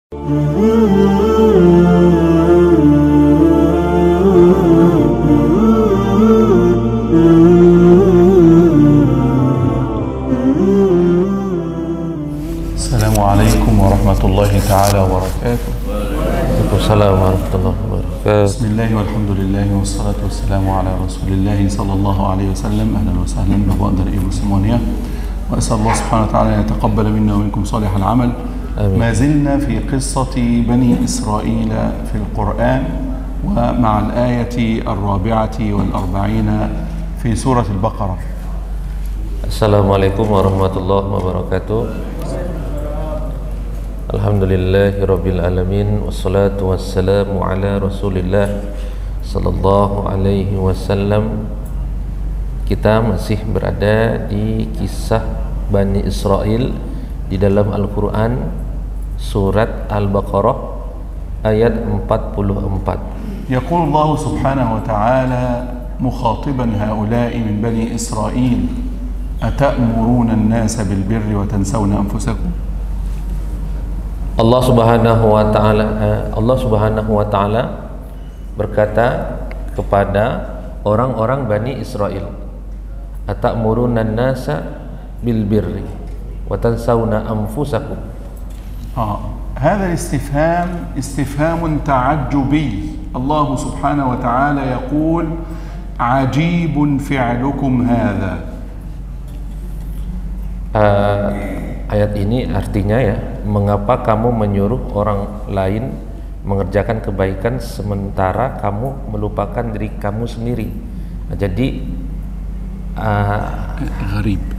Assalamualaikum warahmatullahi ta'ala wabarakatuh. Waalaikumsalam warahmatullahi wabarakatuh. Bismillah walhamdulillah wassalatu wassalamu ala rasulillah sallallahu alaihi wasallam. Ahlan wa sahlan bapak dan ibu semuanya. Wa asal Allah subhanahu wa ta'ala yataqabbala minna wa minkum salih al-amal. ما زلنا في قصة بني إسرائيل في القرآن ومع الآية 44 في سورة البقرة. Assalamualaikum warahmatullahi wabarakatuh. Alhamdulillahirabbil alamin wassalatu wassalamu ala Rasulillah sallallahu alaihi wasallam. Kita masih berada di kisah Bani Israel di dalam Al-Qur'an surat Al-Baqarah ayat 44. يقول الله سبحانه وتعالى مخاطبا هؤلاء من بني إسرائيل أتأمرون الناس بالبر وتنسون أنفسكم. Allah Subhanahu wa taala berkata kepada orang-orang Bani Israel, Atamuruna an-nasa bil birri wa tansawna anfusakum. هذا الاستفهام استفهام تعجبي. الله سبحانه وتعالى يقول عجيب فعلكم هذا. Ayat ini artinya ya, mengapa kamu menyuruh orang lain mengerjakan kebaikan sementara kamu melupakan diri kamu sendiri. Nah, jadi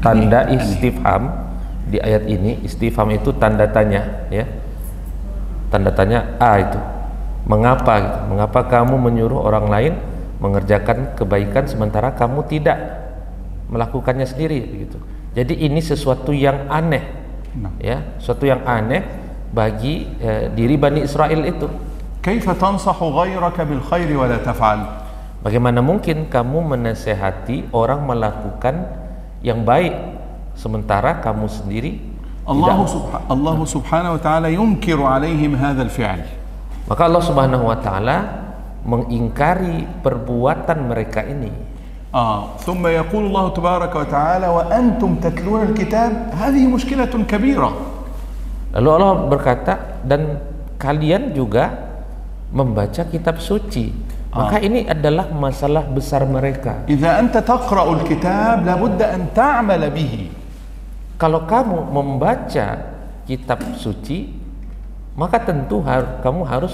tanda istifham di ayat ini, istifham itu tanda tanya ya, tanda tanya itu mengapa gitu. Mengapa kamu menyuruh orang lain mengerjakan kebaikan sementara kamu tidak melakukannya sendiri begitu. Jadi ini sesuatu yang aneh ya, sesuatu yang aneh bagi diri Bani Israel itu. كيف تنصح غيرك بالخير ولا تفعل؟ Bagaimana mungkin kamu menasehati orang melakukan yang baik sementara kamu sendiri Allah subhanahu wa ta'ala yunkiru alaihim hadha al-fi'l. Maka Allah Subhanahu wa taala mengingkari perbuatan mereka ini. ثم يقول الله تبارك وتعالى وأنتم تتلون الكتاب هذه مشكلة كبيرة. Lalu Allah berkata, dan kalian juga membaca kitab suci. Maka ini adalah masalah besar mereka. إذا أنت تقرأ الكتاب لابد أن تعمل به. Kalau kamu membaca kitab suci, maka tentu kamu harus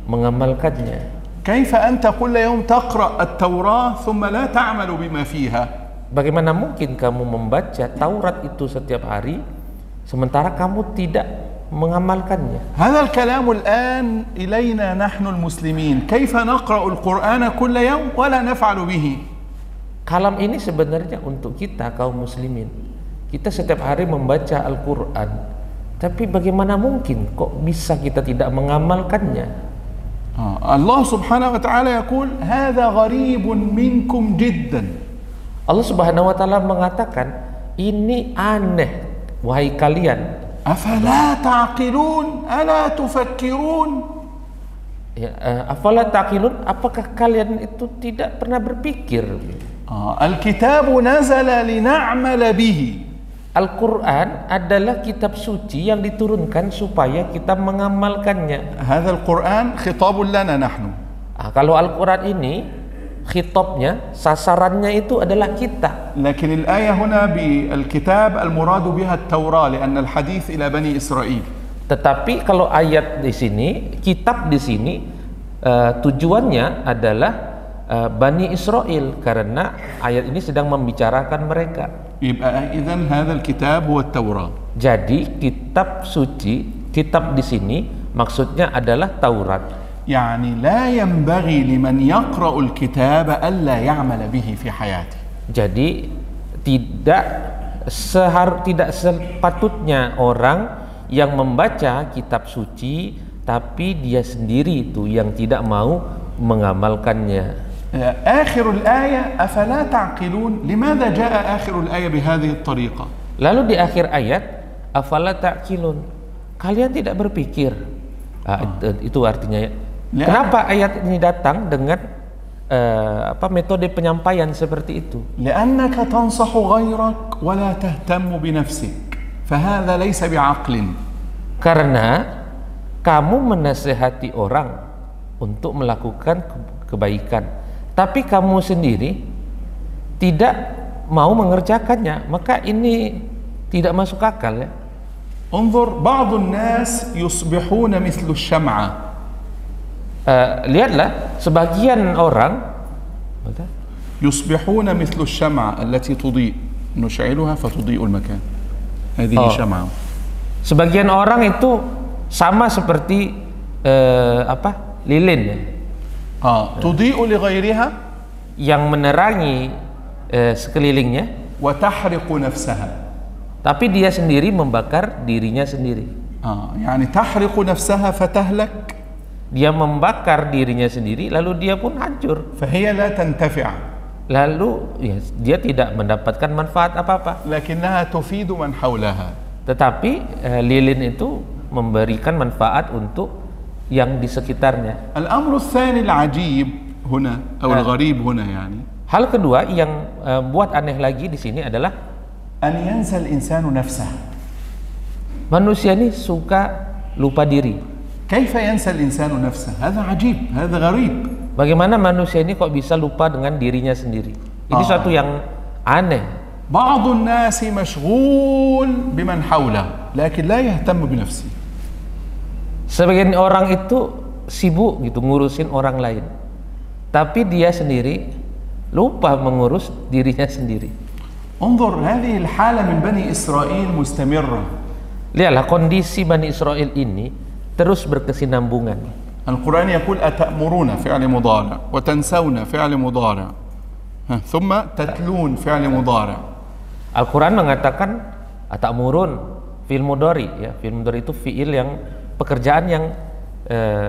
mengamalkannya. كيف أنت كل يوم تقرأ التوراة ثم لا تعمل بما فيها؟ Bagaimana mungkin kamu membaca Taurat itu setiap hari sementara kamu tidak mengamalkannya? هذا الكلام الآن إلينا نحن المسلمين. كيف نقرأ القرآن كل يوم ولا نفعل به؟ Kalam ini sebenarnya untuk kita kaum muslimin. Kita setiap hari membaca Al-Quran, tapi bagaimana mungkin kok bisa kita tidak mengamalkannya? Allah subhanahu wa ta'ala يقول هذا غريب منكم جدا. Allah Subhanahu wa taala mengatakan, ini aneh wahai kalian. أفلا تعقلون ألا تفكرون. Ya, afala taqilun, apakah kalian itu tidak pernah berpikir? الكتاب نزل لنعمل به. Al-Quran adalah kitab suci yang diturunkan supaya kita mengamalkannya. هذا القرآن خطاب لنا نحن. Kalau Al-Quran ini khitabnya, sasarannya itu adalah kita. لكن الآية هنا بالكتاب المراد بها التوراة لأن الحديث إلى بني إسرائيل. Tetapi kalau ayat di sini, kitab di sini tujuannya adalah Bani Israel, karena ayat ini sedang membicarakan mereka. يبقى إذن هذا الكتاب هو التوراة. Jadi kitab suci, kitab di sini maksudnya adalah Taurat. يعني لا ينبغي لمن يقرأ الكتاب ألا يعمل به في حياته. Jadi tidak sepatutnya orang yang membaca kitab suci tapi dia sendiri itu yang tidak mau mengamalkannya. آخر الآية أفلا تعقلون. لماذا جاء آخر الآية بهذه الطريقة؟ Lalu di akhir ayat, afala ta'qilun, kalian tidak berpikir. Itu artinya. Kenapa ayat ini datang dengan metode penyampaian seperti itu? لأنك تنصح غيرك ولا تهتم بنفسك فهذا ليس بعقل. Karena kamu menasehati orang untuk melakukan kebaikan, tapi kamu sendiri tidak mau mengerjakannya, maka ini tidak masuk akal ya. انظر بعض الناس يصبحون مثل الشمعة. Lihatlah sebagian orang يصبحون مثل الشمعة التي تضيء نشعلها فتضيء المكان. هذه شمعة. Sebagian orang itu sama seperti lilin ya. تضيء لغيرها yang menerangi sekelilingnya, وتحرق نفسها. Tapi dia sendiri membakar dirinya sendiri. يعني تحرق نفسها فتهلك. Dia membakar dirinya sendiri lalu dia pun hancur. فهي لا تنتفع. Lalu ya, dia tidak mendapatkan manfaat apa-apa. لكنها تفيد من حولها. Tetapi lilin itu memberikan manfaat untuk yang di sekitarnya. الأمر الثاني العجيب هنا أو الغريب هنا يعني. Hal kedua yang buat aneh lagi di sini adalah أن ينسى الإنسان نفسه. Manusia ini suka lupa diri. كيف ينسى الإنسان نفسه؟ هذا عجيب، هذا غريب. Bagaimana manusia ini kok bisa lupa dengan dirinya sendiri? Ini suatu yang aneh. بعض الناس مشغول بمن حوله لكن لا يهتم بنفسه. Sebagian orang itu sibuk gitu ngurusin orang lain, tapi dia sendiri lupa mengurus dirinya sendiri. انظر هذه الحالة من بني إسرائيل مستمرة. Lihatlah kondisi Bani Israel ini terus berkesinambungan. القرآن يقول أتأمرون فعل مضارع وتنسون فعل مضارع ثم تتلون فعل مضارع. Al-Quran mengatakan atamurun fi'il mudhari ya. Fi'il mudhari itu fi'il yang pekerjaan yang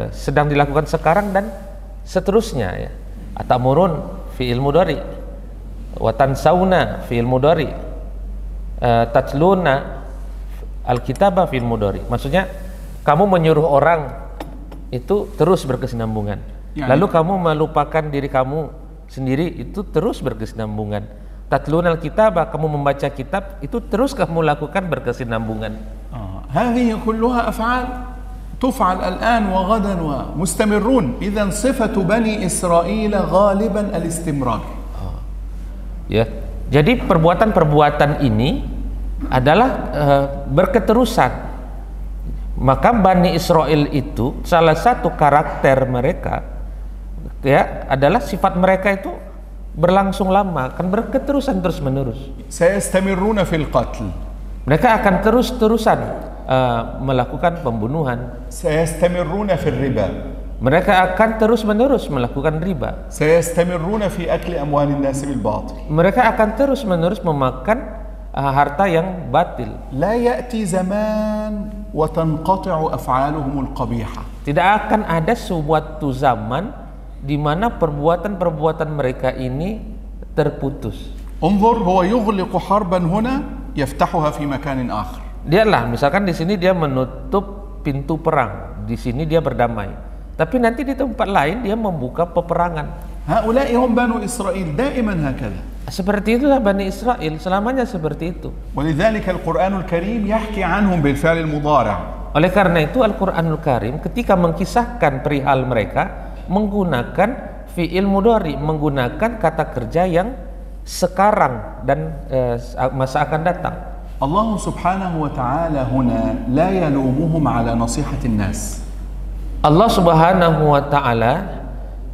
sedang dilakukan sekarang dan seterusnya ya. Atamurun fi'il mudhari wa tansawna fi'il mudhari tatluna al-kitaba fi'il mudhari. Maksudnya kamu menyuruh orang itu terus berkesinambungan. Lalu kamu melupakan diri kamu sendiri itu terus berkesinambungan. Tatluna al-kitaba, kamu membaca kitab itu terus kamu lakukan berkesinambungan. هذه كلها أفعال تفعل الآن وغدا ومستمرون. إذن صفة بني إسرائيل غالبا الاستمرار. Ya, jadi perbuatan-perbuatan ini adalah berketerusan. Maka Bani Israel itu salah satu karakter mereka ya adalah sifat mereka itu berlangsung lama, akan berketerusan terus menerus. سيستمرون في القتل. Mereka akan terus-terusan melakukan pembunuhan. سيستمرون في الربا. Mereka akan terus-menerus melakukan riba. سيستمرون في أكل أموال الناس بالباطل. Mereka akan terus-menerus memakan harta yang batil. لا يأتي زمان وتنقطع أفعالهم القبيحة. Tidak akan ada suatu zaman di mana perbuatan-perbuatan mereka ini terputus. انظر هو يغلق حربا هنا يفتحها في مكان آخر. Dialah misalkan di sini dia menutup pintu perang, di sini dia berdamai. Tapi nanti di tempat lain dia membuka peperangan. هؤلاء هم بنو إسرائيل دائما هكذا. Seperti itulah Bani Israel, selamanya seperti itu. ولذلك القرآن الكريم يحكي عنهم بالفعل المضارع. Oleh karena itu Al-Quranul Karim ketika mengkisahkan perihal mereka menggunakan fi'il mudhari, menggunakan kata kerja yang sekarang dan masa akan datang. Allah subhanahu wa ta'ala huna la yalumuhum ala nasihatin nas. Allah subhanahu wa ta'ala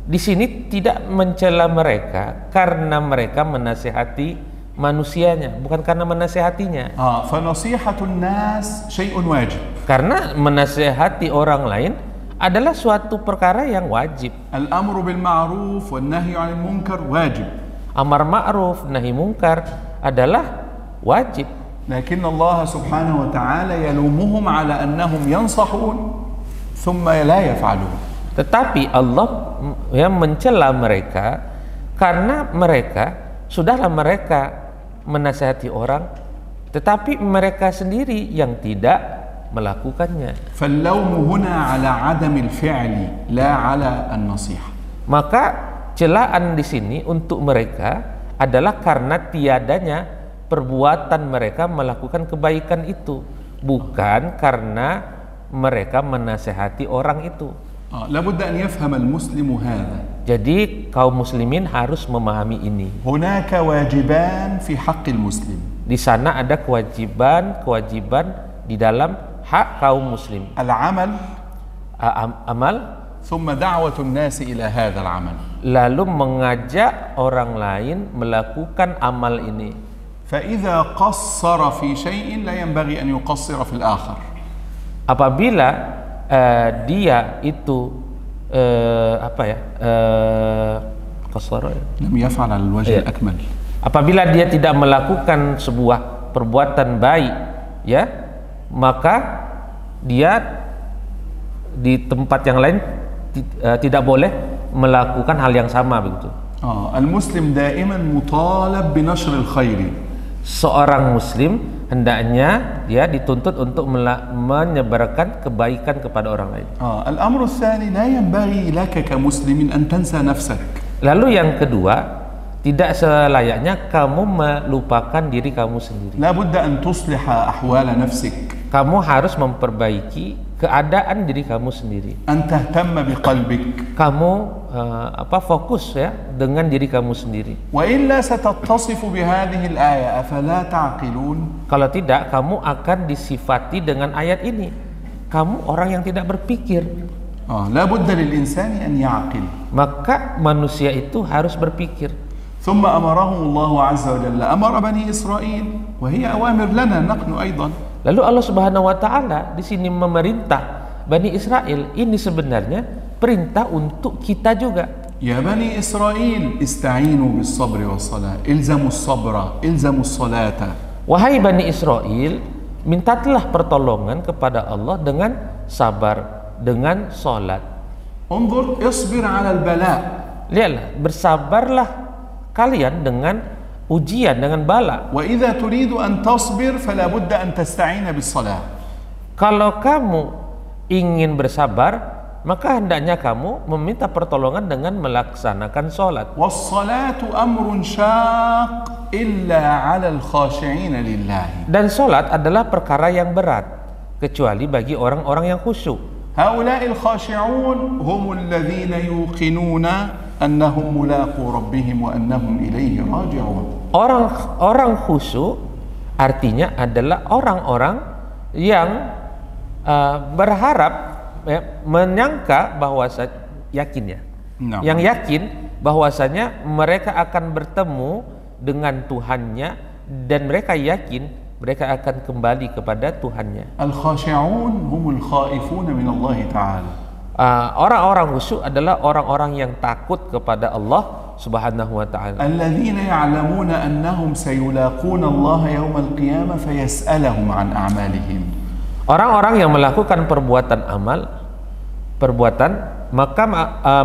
di sini tidak mencela mereka karena mereka menasihati manusianya, bukan karena menasihatinya. Fanasihatun nas syai'un wajib. Karena menasihati orang lain adalah suatu perkara yang wajib. Al-amru bil ma'ruf wan nahyu 'anil munkar wajib. Amar ma'ruf nahi munkar adalah wajib. Lakin Allah subhanahu wa ta'ala yalumuhum 'ala annahum yansahun thumma la yaf'alun. Tetapi Allah yang mencela mereka karena sudahlah mereka menasihati orang, tetapi mereka sendiri yang tidak melakukannya. فاللوم هنا على عدم الفعل لا على النصيحة. Maka celaan di sini untuk mereka adalah karena tiadanya perbuatan mereka melakukan kebaikan itu, bukan karena mereka menasehati orang itu. لابد أن يفهم المسلم هذا. Jadi kaum muslimin harus memahami ini. هناك واجبان في حق المسلم. Di sana ada kewajiban di dalam hak kaum muslim. العمل Amal, ثم دعوة الناس إلى هذا العمل. lalu mengajak orang lain melakukan amal ini. فإذا قصر في شيء لا ينبغي أن يقصر في الآخر. Apabila dia itu qasara, لم يفعل على الوجه الأكمل. Apabila dia tidak melakukan sebuah perbuatan baik, ya, maka dia di tempat yang lain tidak boleh melakukan hal yang sama, begitu. المسلم دائما مطالب بنشر الخير. Seorang muslim hendaknya dia dituntut untuk menyebarkan kebaikan kepada orang lain. الأمر الثاني لا ينبغي لك كمسلم أن تنسى نفسك. Lalu yang kedua, tidak selayaknya kamu melupakan diri kamu sendiri. لا بد أن تصلح أحوال نفسك. Kamu harus memperbaiki keadaan diri kamu sendiri. أن تهتم بقلبك. Kamu fokus ya dengan diri kamu sendiri. وإلا ستتصف بهذه الآية أفلا تعقلون. Kalau tidak, kamu akan disifati dengan ayat ini. Kamu orang yang tidak berpikir. لا بد للإنسان أن يعقل. Maka manusia itu harus berpikir. ثم أمرهم الله عز وجل أمر بني إسرائيل وهي أوامر لنا نحن أيضا. Lalu Allah Subhanahu wa taala di sini memerintah Bani Israel. Ini sebenarnya perintah untuk kita juga. يا بني إسرائيل استعينوا بالصبر والصلاة إلزموا الصبر إلزموا الصلاة. Wahai Bani Israel, mintalah pertolongan kepada Allah dengan sabar, dengan salat. انظر اصبر على البلاء. Lihatlah, bersabarlah kalian dengan ujian, dengan bala. وإذا تريد أن تصبر فلا بد أن تستعين بالصلاة. Kalau kamu ingin bersabar, maka hendaknya kamu meminta pertolongan dengan melaksanakan salat. والصلاة أمر شاق إلا على الخاشعين لله. Dan salat adalah perkara yang berat kecuali bagi orang-orang yang khusyuk. هؤلاء الخاشعون هم الذين يوقنون أنهم ملاقو ربهم وأنهم إليه راجعون. Orang khusyuk artinya adalah orang-orang yang berharap, menyangka bahwasanya yakin ya. No. Yang yakin bahwasanya mereka akan bertemu dengan Tuhannya dan mereka yakin mereka akan kembali kepada Tuhannya. الخاشعون هم الخائفون من الله تعالى. Orang-orang khusyuk adalah orang-orang yang takut kepada Allah Subhanahu wa taala. الذين يعلمون أنهم سيلاقون الله يوم القيامة فيسألهم عن أعمالهم. Orang-orang yang melakukan perbuatan, maka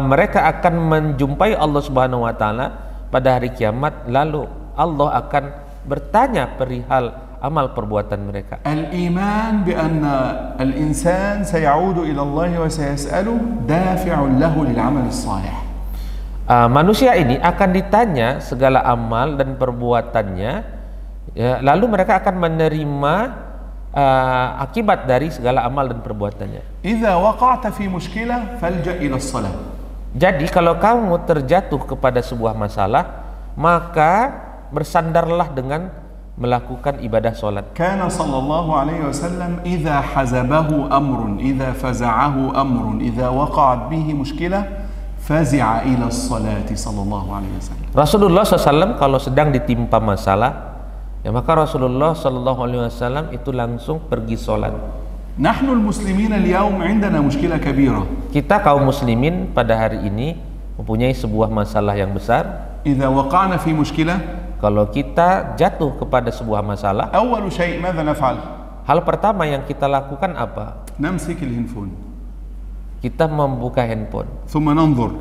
mereka akan menjumpai Allah Subhanahu wa taala pada hari kiamat, lalu Allah akan bertanya perihal amal perbuatan mereka. الإيمان بأن الإنسان سيعود إلى الله وسيسأله دافع له للعمل الصالح. Manusia ini akan ditanya segala amal dan perbuatannya, ya, lalu mereka akan menerima akibat dari segala amal dan perbuatannya. إذا وقعت في مشكلة فالجأ إلى الصلاة. Jadi kalau kamu terjatuh kepada sebuah masalah, maka bersandarlah dengan melakukan ibadah salat. كان صلى الله عليه وسلم إذا حزبه أمر إذا فزعه أمر إذا وقعت به مشكلة فزع إلى الصلاة صلى الله عليه وسلم. Rasulullah SAW kalau sedang ditimpa masalah, ya maka Rasulullah SAW itu langsung pergi salat. نحن المسلمين اليوم عندنا مشكلة كبيرة. Kita kaum muslimin pada hari ini mempunyai sebuah masalah yang besar. إذا وقعنا في مشكلة Kalau kita jatuh kepada sebuah masalah, أول شيء ماذا نفعل؟ hal pertama yang kita lakukan apa? نمسك الهندفون. Kita membuka handphone. ثم ننظر.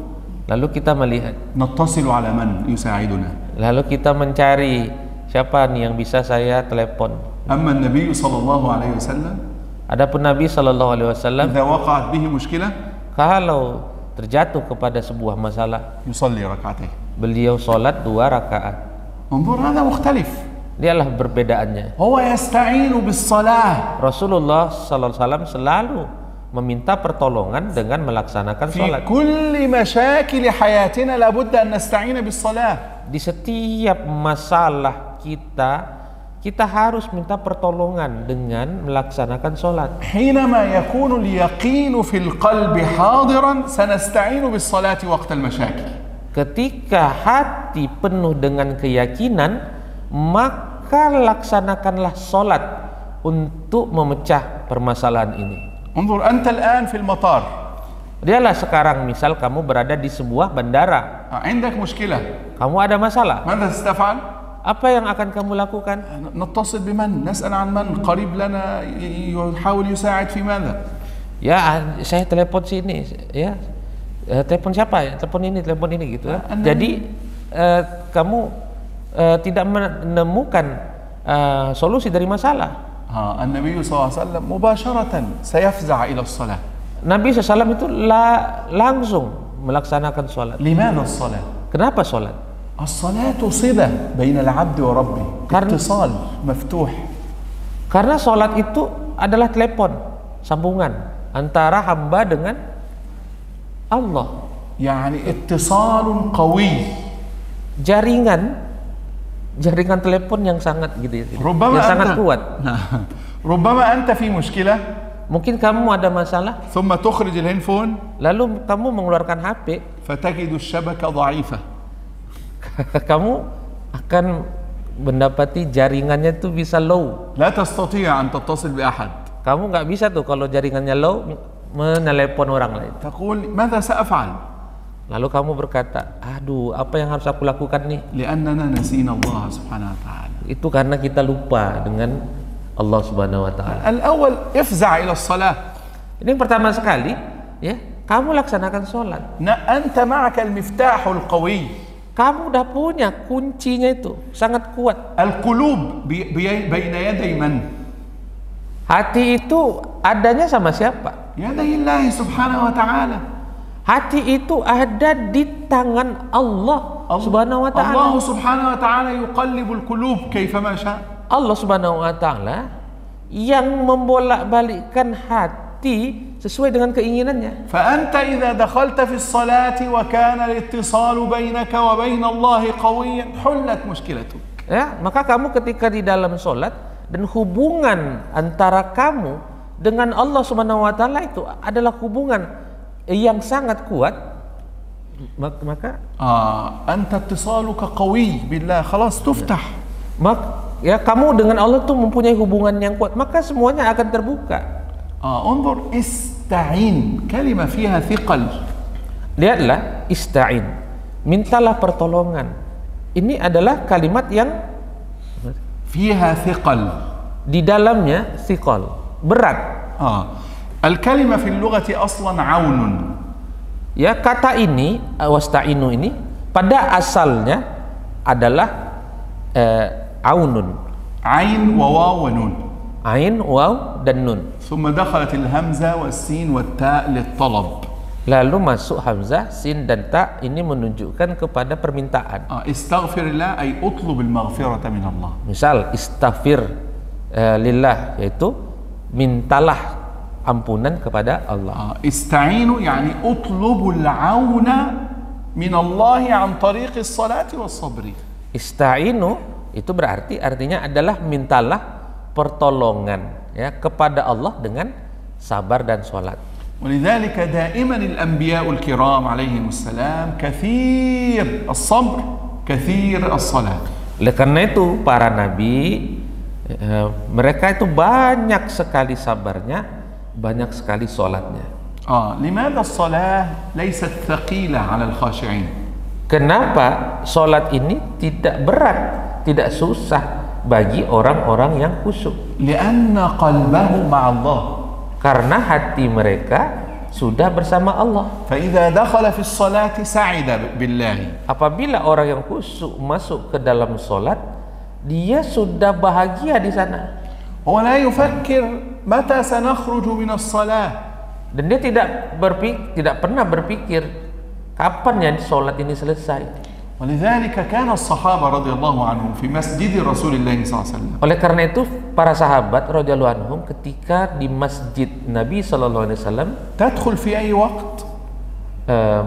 Lalu kita melihat. نتصل على من يساعدنا. Lalu kita mencari siapa nih yang bisa saya telepon. أما النبي صلى الله عليه وسلم Adapun Nabi Shallallahu Alaihi Wasallam إذا وقعت به مشكلة kalau terjatuh kepada sebuah masalah, يصلي ركعتين. beliau sholat 2 rakaat. انظر هذا مختلف. Dialah perbedaannya. هو يستعين بالصلاة Rasulullah Sallallahu Alaihi Wasallam selalu meminta pertolongan dengan melaksanakan في sholat. كل مشاكل حياتنا لابد أن نستعين بالصلاة. Di setiap masalah kita harus minta pertolongan dengan melaksanakan sholat. حينما يكون اليقين في القلب حاضرا سنستعين بالصلاة وقت المشاكل. Ketika hati penuh dengan keyakinan, maka laksanakanlah sholat untuk memecah permasalahan ini. انظر أنت الآن في المطار. Dialah sekarang misal kamu berada di sebuah bandara, عندك مشكلة. kamu ada masalah. ماذا ستفعل؟ Apa yang akan kamu lakukan? نتصل بمن؟ نسأل عن من قريب لنا يحاول يساعد في ماذا؟ Ya, saya telepon sini, ya. Telepon siapa ya? Telepon ini gitu. Jadi kamu tidak menemukan solusi dari masalah. النبي صلى الله عليه وسلم مباشرة سيفزع إلى الصلاة. Nabi SAW itu langsung melaksanakan sholat. لماذا الصلاة؟ Kenapa sholat? الصلاة صلة بين العبد وربه. اتصال مفتوح. Karena sholat itu adalah telepon, sambungan antara hamba dengan Allah. يعني اتصال قوي. Jaringan telepon yang sangat gitu, ربما yang sangat أنت kuat. ربما أنت في مشكلة Mungkin kamu ada masalah, ثم تخرج الهيدفون lalu kamu mengeluarkan HP, فتجد الشبكة ضعيفة. kamu akan mendapati jaringannya itu bisa low. لا تستطيع أن تتصل بأحد. Kamu nggak bisa tuh kalau jaringannya low menelepon orang lain. تقول ماذا سأفعل؟ Lalu kamu berkata, aduh, apa yang harus aku lakukan nih? لأننا نسينا الله سبحانه وتعالى. Itu karena kita lupa dengan Allah Subhanahu wa taala. الأول افزع إلى الصلاة. Ini yang pertama sekali, ya, kamu laksanakan sholat. أنت معك المفتاح القوي. Kamu udah punya kuncinya itu, sangat kuat. القلوب بين يدي من؟ Hati itu adanya sama siapa? يدي الله سبحانه وتعالى. Hati itu ada di tangan Allah Subhanahu wa taala. الله سبحانه وتعالى يقلب القلوب كيفما شاء. Allah Subhanahu wa taala yang membolak-balikkan hati sesuai dengan keinginannya. فأنت إذا دخلت في الصلاة وكان الاتصال بينك وبين الله قويا حلت مشكلتك. Ya, maka kamu ketika di dalam sholat dan hubungan antara kamu dengan Allah Subhanahu wa taala itu adalah hubungan yang sangat kuat, maka أنت اتصالك قوي بالله خلاص تفتح. ya kamu dengan Allah tuh mempunyai hubungan yang kuat, maka semuanya akan terbuka. انظر استعين كلمة فيها ثقل. Lihatlah, ista'in, mintalah pertolongan. Ini adalah kalimat yang فيها ثقل. di dalamnya thiqal, berat. الكلمة في اللغة أصلا عون. Ya, kata ini wasta'inu ini pada asalnya adalah aunun. عين وواو ونون. Ain, waw, dan nun. ثم دخلت الهمزة والسين والتاء للطلب. Lalu masuk hamzah, sin dan ta, ini menunjukkan kepada permintaan. استغفر الله أي أطلب المغفرة من الله. Misal istaghfir lillah, yaitu mintalah ampunan kepada Allah. استعينوا يعني أطلب العون من الله عن طريق الصلاة والصبر. Ista'inu itu berarti artinya adalah mintalah pertolongan, ya, kepada Allah dengan sabar dan sholat. ولذلك دائما الأنبياء الكرام عليهم السلام كثير الصبر كثير الصلاة. Oleh karena itu para nabi mereka itu banyak sekali sabarnya, banyak sekali sholatnya. لماذا الصلاة ليست ثقيلة على الخاشعين؟ Kenapa sholat ini tidak berat, tidak susah bagi orang-orang yang khusyuk? لأن قلبه مع الله. Karena hati mereka sudah bersama Allah. فإذا دخل في الصلاة سعد بالله. Apabila orang yang khusyuk masuk ke dalam sholat, dia sudah bahagia di sana. هو لا يفكر متى سنخرج من الصلاة. Dan dia tidak pernah berpikir kapan ya sholat ini selesai. ولذلك كان الصحابة رضي الله عنهم في مسجد رسول الله صلى الله عليه وسلم. Oleh karena itu para sahabat radhiyallahu anhum ketika di masjid Nabi sallallahu alaihi wasallam تدخل في أي وقت.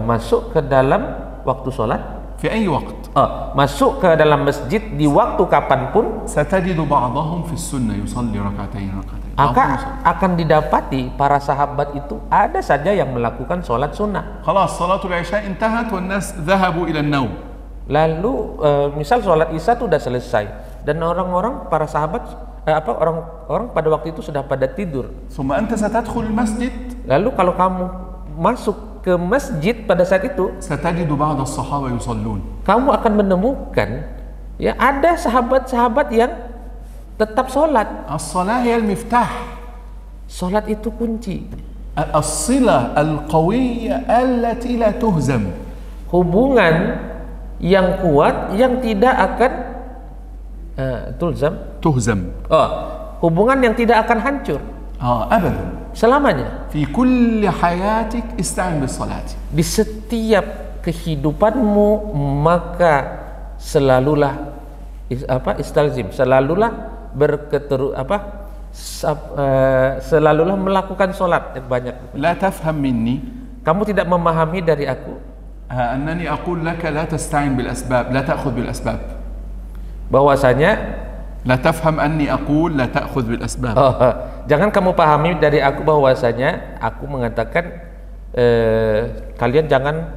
masuk ke dalam waktu sholat. في أي وقت. Masuk ke dalam masjid di waktu kapanpun. ستجد بعضهم في السنة يصلي ركعتين. Akan didapati para sahabat itu ada saja yang melakukan sholat sunnah. خلاص صلاة العشاء انتهت والناس ذهبوا إلى النوم. Lalu misal sholat isya itu sudah selesai dan orang-orang para sahabat orang pada waktu itu sudah pada tidur. ثم أنت ستدخل المسجد. Lalu kalau kamu masuk ke masjid pada saat itu, ستجد بعض الصحابة يصلون. kamu akan menemukan ya ada sahabat-sahabat yang tetap sholat. الصلاة هي المفتاح. Sholat itu kunci. الصلة القوية التي لا تهزم. Hubungan yang kuat yang tidak akan تهزم. Hubungan yang tidak akan hancur. أبدا. Selamanya. في كل حياتك استعن بالصلاة. Di setiap kehidupanmu maka selalulah selalulah selalulah melakukan sholat yang banyak. لا تفهم مني. Kamu tidak memahami dari aku. أنني أقول لك لا تستعن بالأسباب، لا تأخذ بالأسباب. Bahwasanya لا تفهم أني أقول لا تأخذ بالأسباب. Jangan kamu pahami dari aku bahwasanya aku mengatakan kalian jangan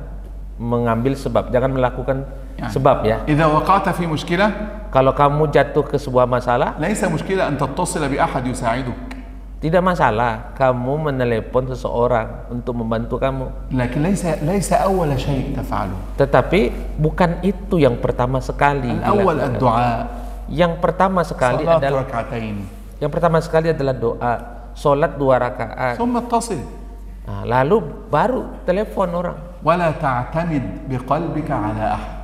mengambil sebab, jangan melakukan sebab ya. إذا وقعت في مشكلة. Kalau kamu jatuh ke sebuah masalah, ليس مشكلة أن تتصل بأحد يساعدك. Tidak masalah kamu menelepon seseorang untuk membantu kamu. لكن ليس أول شيء تفعله. Tetapi bukan itu yang pertama sekali. الأول الدعاء. Yang pertama sekali صلاة adalah ركعتين. Yang pertama sekali adalah doa, sholat 2 rakaat. ثم اتصل. Lalu baru telepon orang. ولا تعتمد بقلبك على أحد.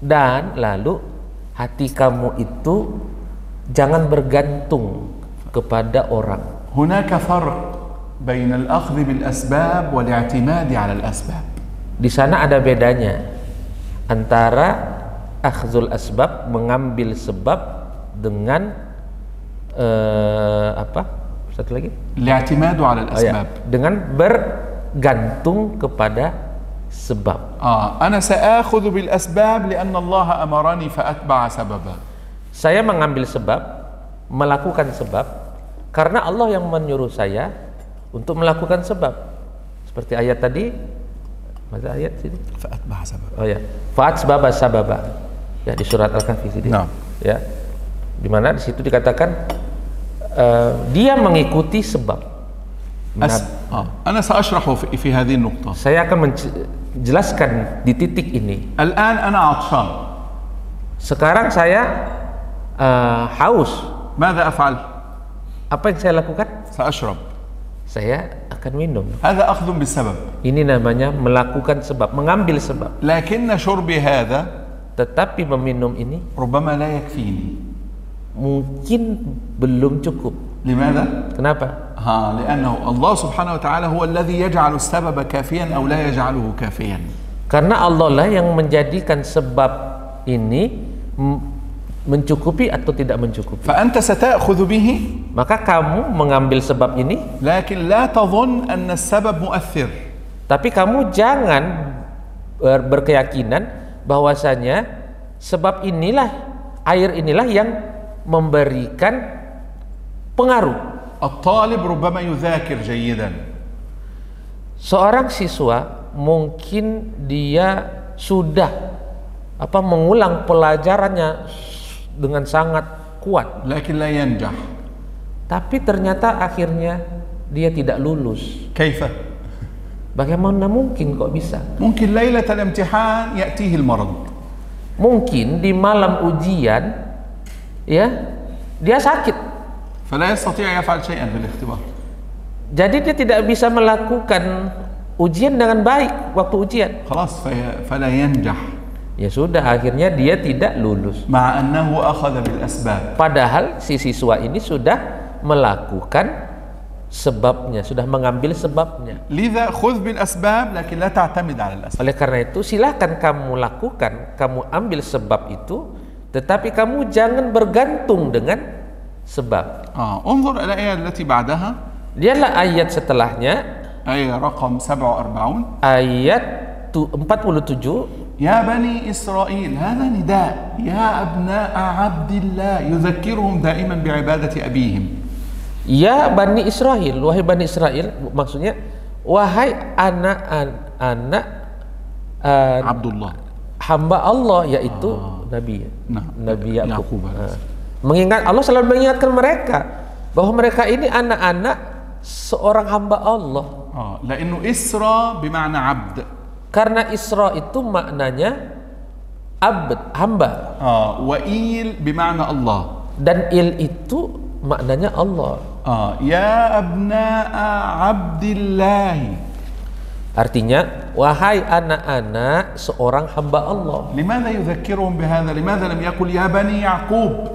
Dan lalu hati kamu itu jangan bergantung kepada orang. هناك فرق بين الأخذ بالأسباب والاعتماد على الأسباب. Di sana ada bedanya antara akhzul asbab, mengambil sebab, dengan satu lagi? الاعتماد على الأسباب. Dengan bergantung kepada sebab. أنا سآخذ بالأسباب لأن الله أمرني فأتبع سببا. Saya mengambil sebab, melakukan sebab karena Allah yang menyuruh saya untuk melakukan sebab. Seperti ayat tadi, mana ayat sini? فأتبع سببا. Fa'atsbaba sababa. Ya, di surat Al-Kahfi sini. Ya. Di mana di situ dikatakan dia mengikuti sebab. أنا سأشرح في هذه النقطة. Saya akan menjelaskan di titik ini. الآن أنا عطشان. Sekarang saya haus. ماذا أفعل؟ Apa yang saya lakukan? سأشرب. Saya akan minum. هذا أخذ بالسبب. Ini namanya melakukan sebab, mengambil sebab. لكن شربي هذا. Tetapi meminum ini ربما لا يكفيني. Mungkin belum cukup. لماذا؟ Kenapa? لأنه الله سبحانه وتعالى هو الذي يجعل السبب كافيا أو لا يجعله كافيا. Karena Allah lah yang menjadikan sebab ini mencukupi atau tidak mencukupi. فأنت ستأخذ به. Maka kamu mengambil sebab ini. لكن لا تظن أن السبب مؤثر. Tapi kamu jangan berkeyakinan bahwasanya sebab inilah, air inilah yang memberikan pengaruh. الطالب ربما يذاكر جيدا. Seorang siswa mungkin dia sudah mengulang pelajarannya dengan sangat kuat, لكن لا ينجح. tapi ternyata akhirnya dia tidak lulus. كيف؟ Bagaimana mungkin kok bisa? ممكن ليلة الامتحان يأتيه المرض. Mungkin di malam ujian ya dia sakit. فلا يستطيع يفعل شيئا في الاختبار. Jadi dia tidak bisa melakukan ujian dengan baik waktu ujian. خلاص فلا ينجح. Ya sudah, akhirnya dia tidak lulus. مع أنه أخذ بالأسباب. Padahal si siswa ini sudah melakukan sebabnya, sudah mengambil sebabnya. لذا خذ بالأسباب لكن لا تعتمد على الأسباب. Oleh karena itu silahkan kamu lakukan, kamu ambil sebab itu, tetapi kamu jangan bergantung dengan sebab. انظر الآية التي بعدها. Lihatlah ayat setelahnya, آية رقم 47. ayat 47. يا بني إسرائيل، هذا نداء يا أبناء عبد الله يذكرهم دائما بعبادة أبيهم. Ya Bani Israel, wahai Bani Israel, maksudnya wahai anak-anak Abdullah, hamba Allah, yaitu Nabi Yakub. Mengingat Allah selalu mengingatkan mereka bahwa mereka ini anak-anak seorang hamba Allah. لأنه إسرى بمعنى عبد. Karena Isra itu maknanya abd, hamba. وإيل بمعنى الله. Dan il itu maknanya Allah. Ya abna'a abdillahi. Artinya wahai anak-anak seorang hamba Allah. Limadha yudhakkiruhum bihadha? Limadha lam yakul ya bani Yaqub?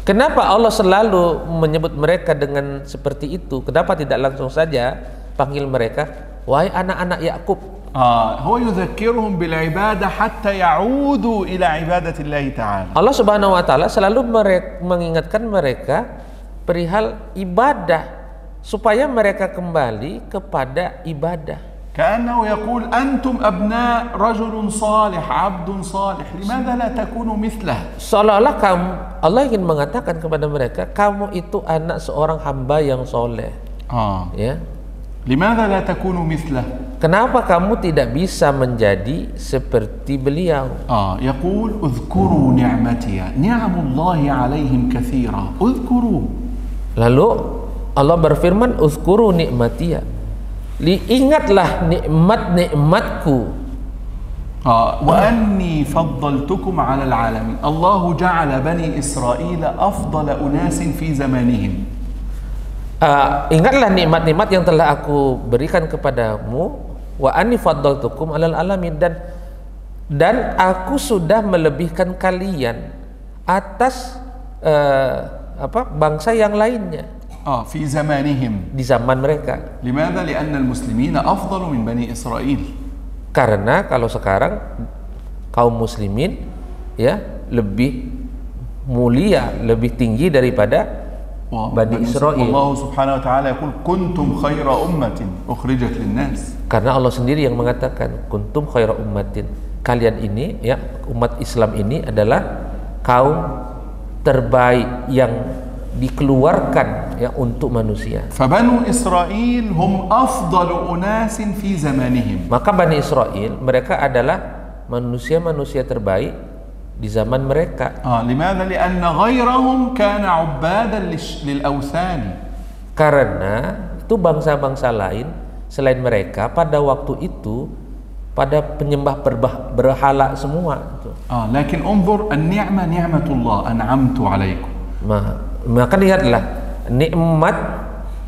Kenapa Allah selalu menyebut mereka dengan seperti itu? Kenapa tidak langsung saja panggil mereka wahai anak-anak Yakub? Huwa yudhakkiruhum bil ibadah hatta ya'udu ila ibadatillahi ta'ala. Allah Subhanahu wa taala selalu mengingatkan mereka perihal ibadah supaya mereka kembali kepada ibadah. Ka'annahu yaqul antum abna' rajulun salih, 'abdun salih. Limadha la takunu mithlah? Seolah-olah Allah ingin mengatakan kepada mereka, kamu itu anak seorang hamba yang soleh. Ya. Limadha la takunu mithlah? Kenapa kamu tidak bisa menjadi seperti beliau? Yaqul udhkuru ni'matiya, ni'amullahi 'alaihim katsira. Udhkuru. Lalu Allah berfirman, uzkuru nikmatiya, ingatlah nikmat-nikmatku. Wa anni faddaltukum 'ala al-'alamin. Allah ja'ala bani Israil afdala unasin fi zamanihim. Ingatlah nikmat-nikmat yang telah aku berikan kepadamu. Wa anni faddaltukum 'alal alamin, dan aku sudah melebihkan kalian atas bangsa yang lainnya. في زمانهم. Di zaman mereka. لماذا؟ لأن المسلمين أفضل من بني إسرائيل. Karena kalau sekarang kaum muslimin ya lebih mulia, lebih tinggi daripada Bani Israel. Allah Subhanahu wa taala yaqul kuntum khaira ummatin ukhrijat lin-nas. Karena Allah sendiri yang mengatakan kuntum khaira ummatin. Kalian ini ya umat Islam ini adalah kaum terbaik yang dikeluarkan ya untuk manusia. Fabanu Israel hum afdalu unasin fi zamanihim. Maka Bani Israel mereka adalah manusia-manusia terbaik di zaman mereka. Limadha? Lianna ghairahum kana 'ubbadan lil-awthan. Karena itu bangsa-bangsa lain selain mereka pada waktu itu pada penyembah berhala semua. Lakin unzur an-ni'mah ni'matullah an'amtu 'alaikum. Maka lihatlah nikmat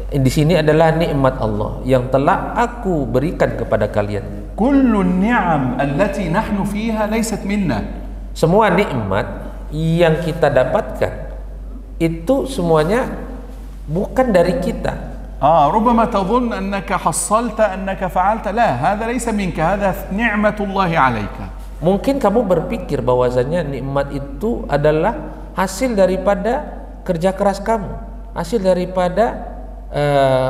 di sini adalah nikmat Allah yang telah aku berikan kepada kalian. Kullu ni'am allati nahnu fiha laysat minna. Semua nikmat yang kita dapatkan itu semuanya bukan dari kita. ربما تظن أنك حصلت أنك فعلت، لا هذا ليس منك، هذا نعمة الله عليك. Mungkin kamu berpikir bahwasanya nikmat itu adalah hasil daripada kerja keras kamu, hasil daripada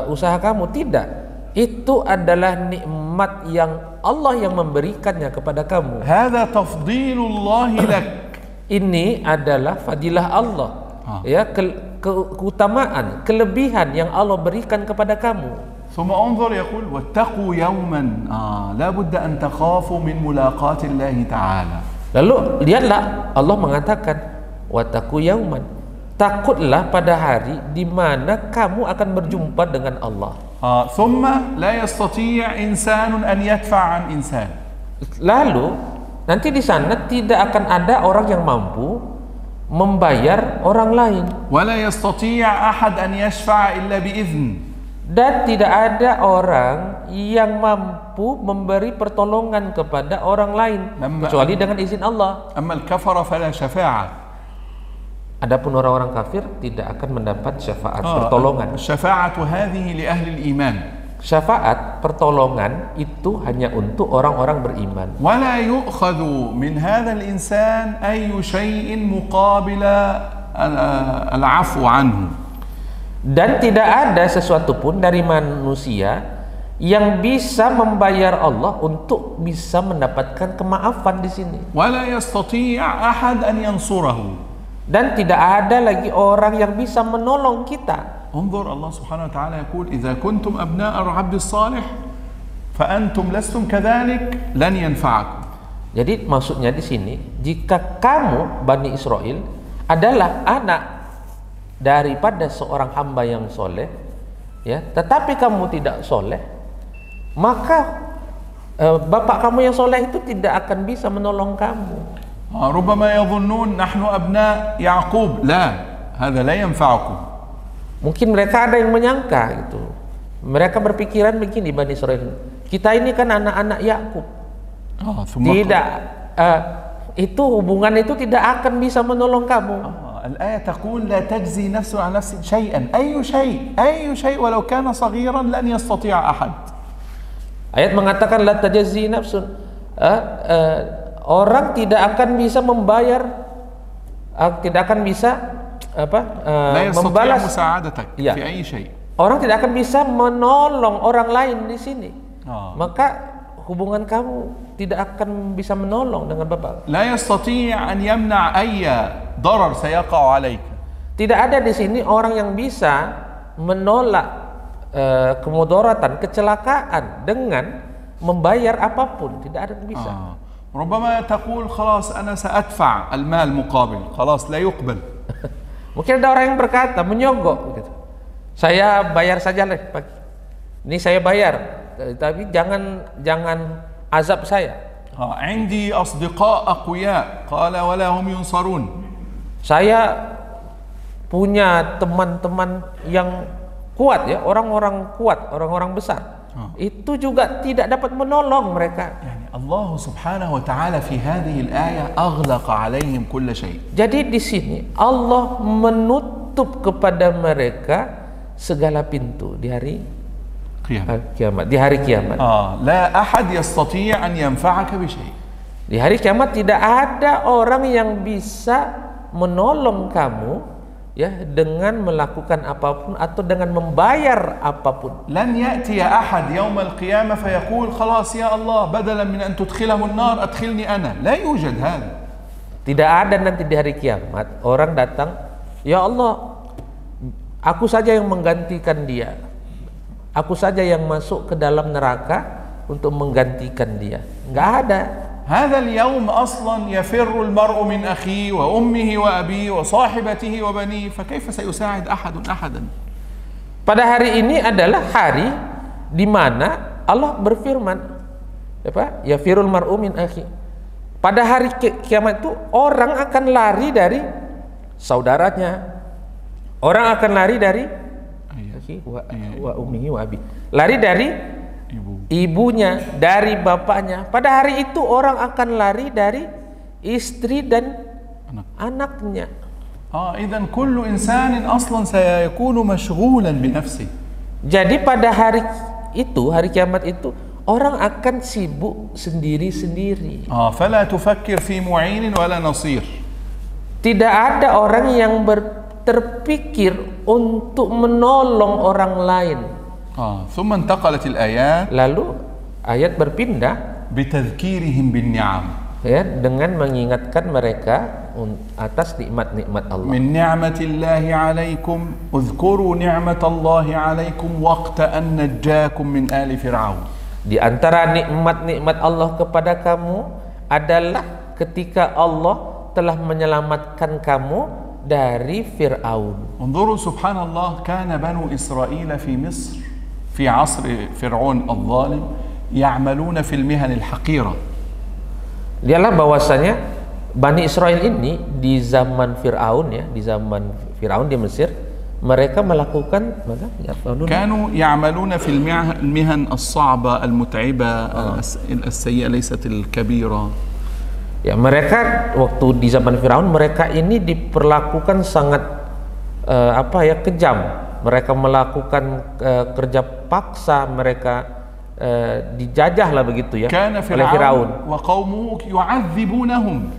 usaha kamu. Tidak, itu adalah nikmat yang Allah yang memberikannya kepada kamu. هذا تفضيل الله لك. Ini adalah fadilah Allah. Ya, keutamaan, kelebihan yang Allah berikan kepada kamu. ثم انظر يقول واتقوا يوما لا بد أن تخافوا من ملاقات الله تعالى. Lalu lihatlah Allah mengatakan wattaqu yauman, takutlah pada hari di mana kamu akan berjumpa dengan Allah. ثم لا يستطيع إنسان أن يدفع عن إنسان. Lalu nanti di sana tidak akan ada orang yang mampu membayar orang lain. ولا يستطيع أحد أن يشفع إلا بإذن. Dan tidak ada orang yang mampu memberi pertolongan kepada orang lain kecuali dengan izin Allah. أما الكفر فلا شفاعة. Adapun orang-orang kafir tidak akan mendapat syafaat pertolongan. Syafa'atu hadhihi li ahli al-iman. Syafaat pertolongan itu hanya untuk orang-orang beriman. ولا يؤخذ من هذا الإنسان أي شيء مقابل العفو عنه. Dan tidak ada sesuatu pun dari manusia yang bisa membayar Allah untuk bisa mendapatkan kemaafan di sini. ولا يستطيع أحد أن ينصره. Dan tidak ada lagi orang yang bisa menolong kita. انظر الله سبحانه وتعالى يقول إذا كنتم أبناء العبد الصالح فأنتم لستم كذلك لن ينفعكم. Jadi maksudnya di sini, jika kamu Bani Israel adalah anak daripada seorang hamba yang soleh, ya, tetapi kamu tidak soleh, maka bapak kamu yang soleh itu tidak akan bisa menolong kamu. ربما يظنون نحن أبناء يعقوب. لا، هذا لا ينفعكم. Mungkin mereka ada yang menyangka gitu. Mereka berpikiran begini, Bani Israel, kita ini kan anak-anak Yakub. Tidak, itu hubungan itu tidak akan bisa menolong kamu. الآية تقول لا تجزي نفس عن نفس شيئا. أي شيء ولو كان صغيرا لن يستطيع أحد. Ayat mengatakan la tajzi nafsun. Orang tidak akan bisa membayar, tidak akan bisa membalas. Ya. Orang tidak akan bisa menolong orang lain di sini. Maka hubungan kamu tidak akan bisa menolong dengan bapak. لا يستطيع أن يمنع أي ضرر سيقع عليك. Tidak ada di sini orang yang bisa menolak kemudaratan, kecelakaan dengan membayar apapun. Tidak ada yang bisa. ربما تقول خلاص أنا سأدفع المال مقابل. خلاص لا يقبل. Mungkin ada orang yang berkata, menyogok gitu. Saya bayar saja lah, ini saya bayar, tapi jangan azab saya. عندي أصدقاء أقوياء قال ولا هم ينصرون. Saya punya teman-teman yang kuat, ya, orang-orang kuat, orang-orang besar. Itu juga tidak dapat menolong mereka. Allah Subhanahu wa taala fi hadhihi al-ayah aghlaqa alaihim kull shay. Jadi di sini Allah menutup kepada mereka segala pintu di hari kiamat. Di hari kiamat. La ahad yastati' an yanfa'aka bi shay. Di hari kiamat tidak ada orang yang bisa menolong kamu, ya, dengan melakukan apapun atau dengan membayar apapun. Lan ya'ti ahad yawm al-qiyamah fayaqul khalas ya Allah badalan min an tudkhilahu an-nar adkhilni ana. La yujad hadha. Tidak ada nanti di hari kiamat orang datang, ya Allah, aku saja yang menggantikan dia. Aku saja yang masuk ke dalam neraka untuk menggantikan dia. Enggak ada. هذا اليوم أصلا يفر المرء من أخيه وأمه وأبيه وصاحبته وبنيه فكيف سيساعد أحد أحدا. Pada hari ini adalah hari di mana Allah berfirman, yafirul mar'u min akhi. Pada hari kiamat itu orang akan lari dari saudaranya, orang akan lari dari wa ummihi wa abi, lari dari ibunya, dari bapaknya. Pada hari itu orang akan lari dari istri dan anaknya. إذن كل إنسان أصلا سيكون مشغولا بنفسه. Jadi pada hari itu, hari kiamat itu, orang akan sibuk sendiri-sendiri. فلا تفكر في معين ولا نصير. Tidak ada orang yang terpikir untuk menolong orang lain. ثم انتقلت الآيات. Lalu ayat berpindah بتذكيرهم بالنعم. Ya, dengan mengingatkan mereka atas nikmat-nikmat Allah. من نعمة الله عليكم اذكروا نعمة الله عليكم وقت أن نجاكم من آل فرعون. Di antara nikmat-nikmat Allah kepada kamu adalah ketika Allah telah menyelamatkan kamu dari Fir'aun. انظروا سبحان الله كان بنو إسرائيل في مصر في عصر فرعون الظالم يعملون في المهن الحقيرة. Dialah bahwasanya Bani Israel ini di zaman Fir'aun, ya, di zaman Fir'aun di Mesir, mereka melakukan كانوا يعملون في المهن الصعبة المتعبة السيئة ليست الكبيرة. Ya, mereka waktu di zaman Firaun mereka ini diperlakukan sangat kejam. Mereka melakukan kerja paksa, mereka dijajah lah begitu ya Kana oleh Firaun. wa qaumuhu yu'adzibunahum.